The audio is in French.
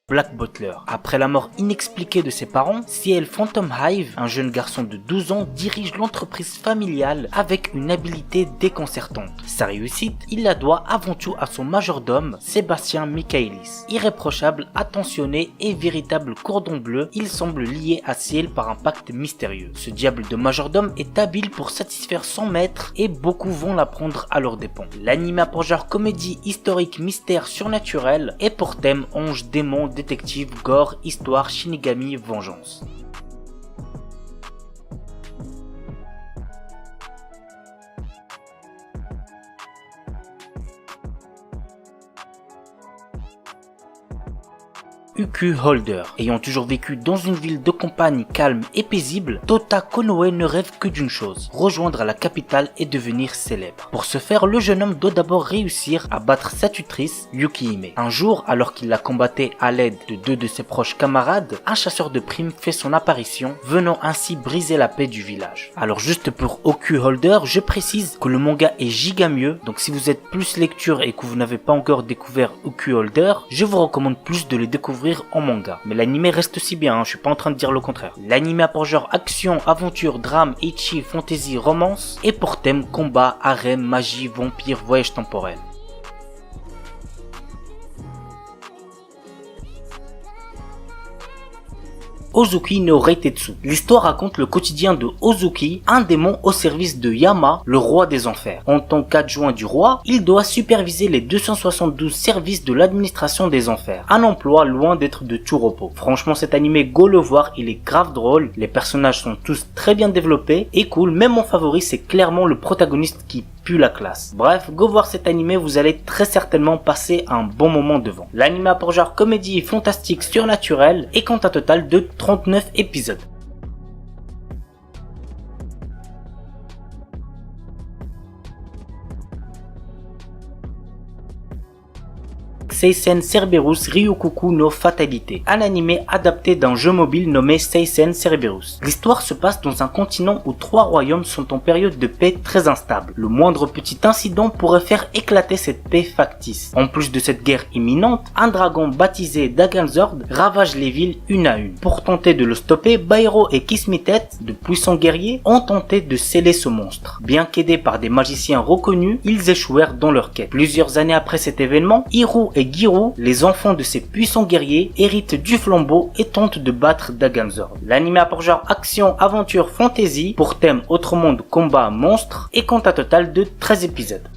Black Butler. Après la mort inexpliquée de ses parents, Ciel Phantom Hive, un jeune garçon de 12 ans, dirige l'entreprise familiale avec une habileté déconcertante. Sa réussite, il la doit avant tout à son majordome, Sébastien Michaelis. Irréprochable, attentionné et véritable cordon bleu, il semble lié à Ciel par un pacte mystérieux. Ce diable de majordome est habile pour satisfaire son maître et beaucoup vont l'apprendre à leurs dépens. L'anime a pour genre comédie historique mystère surnaturel et pour thème ange démon détective, gore, histoire, shinigami, vengeance. Uku Holder. Ayant toujours vécu dans une ville de campagne calme et paisible, Tota Konoe ne rêve que d'une chose, rejoindre la capitale et devenir célèbre. Pour ce faire, le jeune homme doit d'abord réussir à battre sa tutrice, Yukihime. Un jour, alors qu'il la combattait à l'aide de deux de ses proches camarades, un chasseur de primes fait son apparition, venant ainsi briser la paix du village. Alors juste pour Uku Holder, je précise que le manga est giga mieux, donc si vous êtes plus lecture et que vous n'avez pas encore découvert Uku Holder, je vous recommande plus de le découvrir en manga. Mais l'anime reste aussi bien, je suis pas en train de dire le contraire. L'anime a pour genre action, aventure, drame, ecchi, fantasy, romance et pour thème combat, harem, magie, vampire, voyage temporel. Ozuki no Reitetsu. L'histoire raconte le quotidien de Ozuki, un démon au service de Yama, le roi des enfers. En tant qu'adjoint du roi, il doit superviser les 272 services de l'administration des enfers. Un emploi loin d'être de tout repos. Franchement, cet animé, go le voir, il est grave drôle. Les personnages sont tous très bien développés et cool. Même mon favori, c'est clairement le protagoniste qui pue la classe. Bref, go voir cet animé, vous allez très certainement passer un bon moment devant. L'anime a pour genre comédie fantastique surnaturelle et compte un total de 39 épisodes. Seisen Cerberus Ryukuku no Fatalité, un animé adapté d'un jeu mobile nommé Seisen Cerberus. L'histoire se passe dans un continent où 3 royaumes sont en période de paix très instable. Le moindre petit incident pourrait faire éclater cette paix factice. En plus de cette guerre imminente, un dragon baptisé Daganzord ravage les villes une à une. Pour tenter de le stopper, Bairo et Kismitet, de puissants guerriers, ont tenté de sceller ce monstre. Bien qu'aidés par des magiciens reconnus, ils échouèrent dans leur quête. Plusieurs années après cet événement, Hiru et Giru, les enfants de ces puissants guerriers, héritent du flambeau et tentent de battre Daganzord. L'anime a pour genre action, aventure, fantasy, pour thème autre monde, combat, monstre, et compte un total de 13 épisodes.